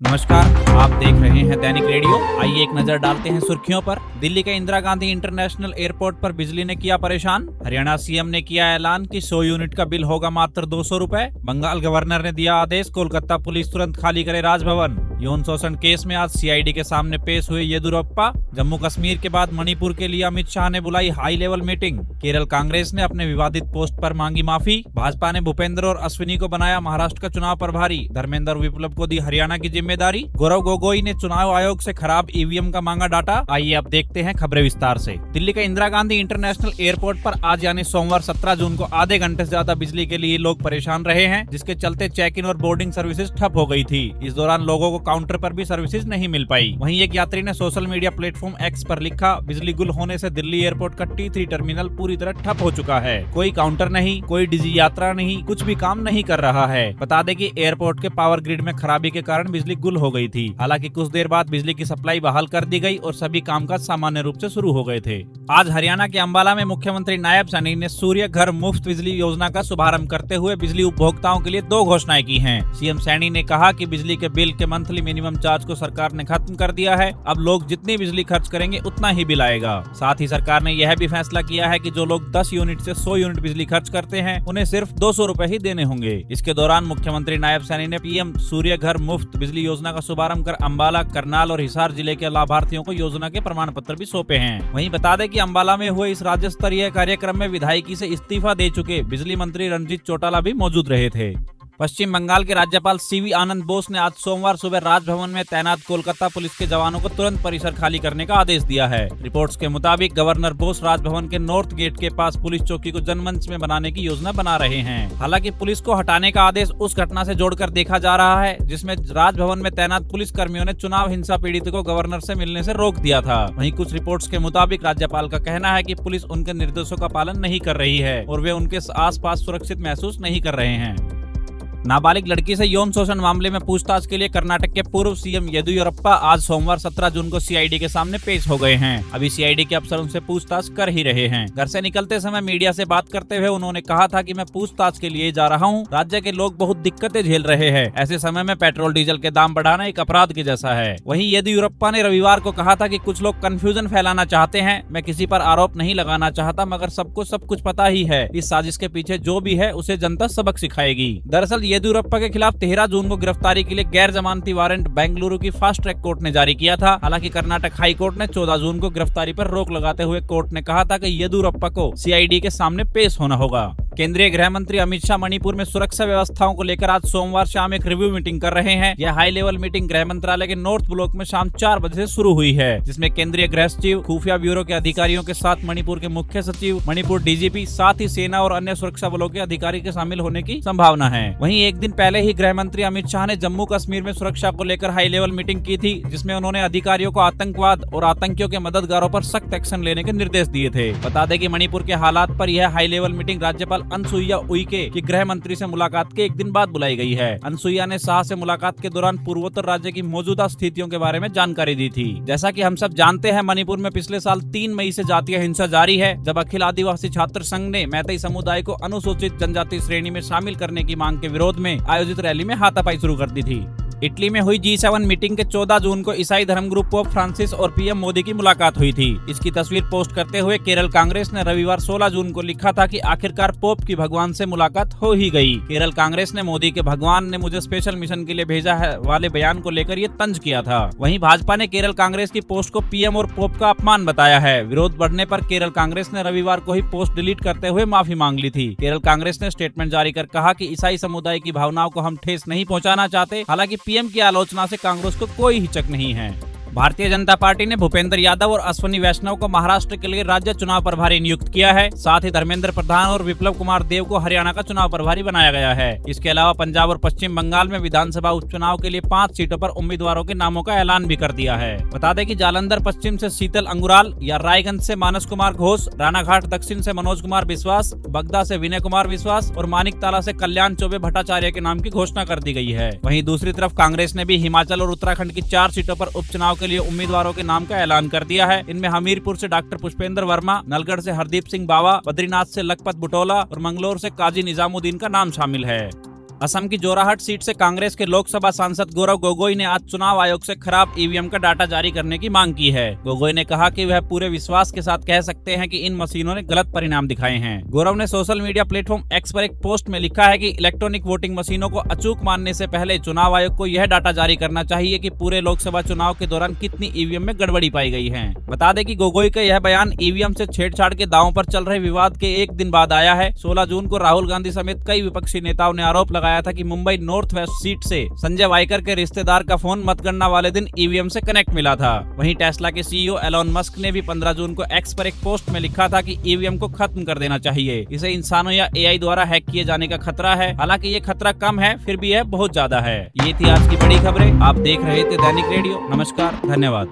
नमस्कार, आप देख रहे हैं दैनिक रेडियो। आइए एक नजर डालते हैं सुर्खियों पर। दिल्ली के इंदिरा गांधी इंटरनेशनल एयरपोर्ट पर बिजली ने किया परेशान। हरियाणा सीएम ने किया ऐलान कि 100 यूनिट का बिल होगा मात्र 200 रुपए। बंगाल गवर्नर ने दिया आदेश, कोलकाता पुलिस तुरंत खाली करे राजभवन। यौन शोषण केस में आज सीआईडी के सामने पेश हुए येदियुरप्पा। जम्मू कश्मीर के बाद मणिपुर के लिए अमित शाह ने बुलाई high level meeting. Kerala Congress ने अपने विवादित पोस्ट पर मांगी माफी। भाजपा ने भूपेंद्र और अश्विनी को बनाया महाराष्ट्र का चुनाव प्रभारी। धर्मेंद्र और विप्लव को दी हरियाणा की जिम्मेदारी। गौरव गोगोई ने चुनाव आयोग से खराब ईवीएम का मांगा डाटा। आइए अब देखते हैं खबरें विस्तार से। दिल्ली के इंदिरा गांधी इंटरनेशनल एयरपोर्ट पर आज यानी सोमवार 17 जून को आधे घंटे से ज्यादा बिजली के लिए लोग परेशान रहे हैं, जिसके चलते चेक इन और बोर्डिंग सर्विसेज ठप हो गई थी। इस दौरान लोगों को काउंटर पर भी सर्विसेज नहीं मिल पाई। वहीं एक यात्री ने सोशल मीडिया प्लेटफॉर्म एक्स पर लिखा, बिजली गुल होने से दिल्ली एयरपोर्ट का T3 टर्मिनल पूरी तरह ठप हो चुका है। कोई काउंटर नहीं, कोई डिजी यात्रा नहीं, कुछ भी काम नहीं कर रहा है। बता दें कि एयरपोर्ट के पावर ग्रिड में खराबी के कारण बिजली गुल हो गई थी। हालांकि कुछ देर बाद बिजली की सप्लाई बहाल कर दी गई और सभी कामकाज सामान्य रूप से शुरू हो गए थे। आज हरियाणा के अंबाला में मुख्यमंत्री नायब सैनी ने सूर्य घर मुफ्त बिजली योजना का शुभारंभ करते हुए बिजली उपभोक्ताओं के लिए 2 घोषणाएं की हैं। सीएम सैनी ने कहा कि बिजली के बिल के मंथली मिनिमम चार्ज को सरकार ने खत्म कर दिया है। अब लोग जितनी बिजली खर्च करेंगे उतना ही बिल आएगा। साथ ही सरकार ने यह भी फैसला किया है कि जो लोग 10 यूनिट से 100 यूनिट बिजली खर्च करते हैं उन्हें सिर्फ 200 रुपए ही देने होंगे। इसके दौरान मुख्यमंत्री नायब सैनी ने पीएम सूर्य घर मुफ्त बिजली योजना का शुभारंभ कर अंबाला, करनाल और हिसार जिले के लाभार्थियों को योजना के प्रमाण पत्र भी सौंपे हैं। वहीं बता दें कि अंबाला में हुए इस राज्य स्तरीय कार्यक्रम में विधायकी से इस्तीफा दे चुके बिजली मंत्री रणजीत चौटाला भी मौजूद रहे थे। पश्चिम बंगाल के राज्यपाल सीवी आनंद बोस ने आज सोमवार सुबह राजभवन में तैनात कोलकाता पुलिस के जवानों को तुरंत परिसर खाली करने का आदेश दिया है। रिपोर्ट्स के मुताबिक गवर्नर बोस राजभवन के नॉर्थ गेट के पास पुलिस चौकी को जनमंच में बनाने की योजना बना रहे हैं। हालांकि पुलिस को हटाने का आदेश उस घटना से जोड़कर देखा जा रहा है जिसमें राजभवन में तैनात पुलिस कर्मियों ने चुनाव हिंसा पीड़ित को गवर्नर से मिलने से रोक दिया था। वहीं कुछ रिपोर्ट्स के मुताबिक राज्यपाल का कहना है कि पुलिस उनके निर्देशों का पालन नहीं कर रही है और वे उनके आसपास सुरक्षित महसूस नहीं कर रहे हैं। नाबालिग लड़की से यौन शोषण मामले में पूछताछ के लिए कर्नाटक के पूर्व सीएम येदियुरप्पा आज सोमवार 17 जून को सीआईडी के सामने पेश हो गए हैं। अभी सीआईडी के अफसर उनसे पूछताछ कर ही रहे हैं। घर से निकलते समय मीडिया से बात करते हुए उन्होंने कहा था कि मैं पूछताछ के लिए जा रहा हूं। राज्य के लोग बहुत दिक्कतें झेल रहे हैं। ऐसे समय में पेट्रोल डीजल के दाम बढ़ाना एक अपराध के जैसा है। वहीं येदियुरप्पा ने रविवार को कहा था कि कुछ लोग कंफ्यूजन फैलाना चाहते हैं। मैं किसी पर आरोप नहीं लगाना चाहता, मगर सबको सब कुछ पता ही है। इस साजिश के पीछे जो भी है उसे जनता सबक सिखाएगी। दरअसल येदियुरप्पा के खिलाफ 13 जून को गिरफ्तारी के लिए गैर जमानती वारंट बेंगलुरु की फास्ट ट्रैक कोर्ट ने जारी किया था। हालांकि कर्नाटक हाई कोर्ट ने 14 जून को गिरफ्तारी पर रोक लगाते हुए कोर्ट ने कहा था कि येदियुरप्पा को सीआईडी के सामने पेश होना होगा। केंद्रीय गृह मंत्री अमित शाह मणिपुर में सुरक्षा व्यवस्थाओं को लेकर आज सोमवार शाम एक रिव्यू मीटिंग कर रहे हैं। यह हाई लेवल मीटिंग गृह मंत्रालय के नॉर्थ ब्लॉक में शाम 4 बजे से शुरू हुई है, जिसमें केंद्रीय गृह सचिव, खुफिया ब्यूरो के अधिकारियों के साथ मणिपुर के मुख्य सचिव, मणिपुर डीजीपी, साथ ही सेना और अन्य सुरक्षा बलों के अधिकारी के शामिल होने की संभावना है। वहीं एक दिन पहले ही गृह मंत्री अमित शाह ने जम्मू कश्मीर में सुरक्षा को लेकर हाई लेवल मीटिंग की थी, जिसमें उन्होंने अधिकारियों को आतंकवाद और आतंकियों के मददगारों पर सख्त एक्शन लेने के निर्देश दिए थे। बता दें कि मणिपुर के हालात पर यह हाई लेवल मीटिंग राज्यपाल अनसुईया उइके की गृह मंत्री से मुलाकात के एक दिन बाद बुलाई गई है। अनसुईया ने शाह से मुलाकात के दौरान पूर्वोत्तर राज्य की मौजूदा स्थितियों के बारे में जानकारी दी थी। जैसा कि हम सब जानते हैं, मणिपुर में पिछले साल 3 मई से जातीय हिंसा जारी है, जब अखिल आदिवासी छात्र संघ ने मैतेई समुदाय को अनुसूचित जनजाति श्रेणी में शामिल करने की मांग के विरोध में आयोजित रैली में हाथापाई शुरू कर दी थी। इटली में हुई G7 मीटिंग के 14 जून को ईसाई धर्मगुरु पोप फ्रांसिस और पीएम मोदी की मुलाकात हुई थी। इसकी तस्वीर पोस्ट करते हुए केरल कांग्रेस ने रविवार 16 जून को लिखा था कि आखिरकार पोप की भगवान से मुलाकात हो ही गई। केरल कांग्रेस ने मोदी के भगवान ने मुझे स्पेशल मिशन के लिए भेजा है वाले बयान को लेकर ये तंज किया था। वहीं भाजपा ने केरल कांग्रेस की पोस्ट को पीएम और पोप का अपमान बताया है। विरोध बढ़ने पर केरल कांग्रेस ने रविवार को ही पोस्ट डिलीट करते हुए माफी मांग ली थी। केरल कांग्रेस ने स्टेटमेंट जारी कर कहा कि ईसाई समुदाय की भावनाओं को हम ठेस नहीं पहुंचाना चाहते। हालांकि पीएम की आलोचना से कांग्रेस को कोई हिचक नहीं है। भारतीय जनता पार्टी ने भूपेंद्र यादव और अश्विनी वैष्णव को महाराष्ट्र के लिए राज्य चुनाव प्रभारी नियुक्त किया है। साथ ही धर्मेंद्र प्रधान और विप्लव कुमार देव को हरियाणा का चुनाव प्रभारी बनाया गया है। इसके अलावा पंजाब और पश्चिम बंगाल में विधानसभा उपचुनाव के लिए 5 सीटों पर उम्मीदवारों के नामों का ऐलान भी कर दिया है। बता दें कि जालंधर पश्चिम से शीतल अंगुराल या रायगंज से मानस कुमार घोष, रानाघाट दक्षिण से मनोज कुमार विश्वास, बगदा से विनय कुमार विश्वास और मानिकताला से कल्याण चौबे भट्टाचार्य के नाम की घोषणा कर दी गई है। वहीं दूसरी तरफ कांग्रेस ने भी हिमाचल और उत्तराखंड की 4 सीटों पर उपचुनाव के लिए उम्मीदवारों नाम का ऐलान कर दिया है। इनमें हमीरपुर से डॉक्टर पुष्पेंद्र वर्मा, नलगढ़ से हरदीप सिंह बावा, बद्रीनाथ से लखपत बुटोला और मंगलोर से काजी निजामुद्दीन का नाम शामिल है। असम की जोराहट सीट से कांग्रेस के लोकसभा सांसद गौरव गोगोई ने आज चुनाव आयोग से खराब ईवीएम का डाटा जारी करने की मांग की है। गोगोई ने कहा कि वह पूरे विश्वास के साथ कह सकते हैं कि इन मशीनों ने गलत परिणाम दिखाए हैं। गौरव ने सोशल मीडिया प्लेटफॉर्म एक्स पर एक पोस्ट में लिखा है कि इलेक्ट्रॉनिक वोटिंग मशीनों को अचूक मानने से पहले चुनाव आयोग को यह डाटा जारी करना चाहिए कि पूरे लोकसभा चुनाव के दौरान कितनी ईवीएम में गड़बड़ी पाई गई है। बता दें कि गोगोई का यह बयान ईवीएम से छेड़छाड़ के दावों पर चल रहे विवाद के एक दिन बाद आया है। 16 जून को राहुल गांधी समेत कई विपक्षी नेताओं ने आरोप लगाया था कि मुंबई नॉर्थ वेस्ट सीट से संजय वाइकर के रिश्तेदार का फोन मतगणना वाले दिन ईवीएम से कनेक्ट मिला था। वहीं टेस्ला के सीईओ एलोन मस्क ने भी 15 जून को एक्स पर एक पोस्ट में लिखा था कि ईवीएम को खत्म कर देना चाहिए, इसे इंसानों या एआई द्वारा हैक किए जाने का खतरा है। हालांकि ये खतरा कम है, फिर भी यह बहुत ज्यादा है। ये थी आज की बड़ी खबरें। आप देख रहे थे दैनिक रेडियो। नमस्कार, धन्यवाद।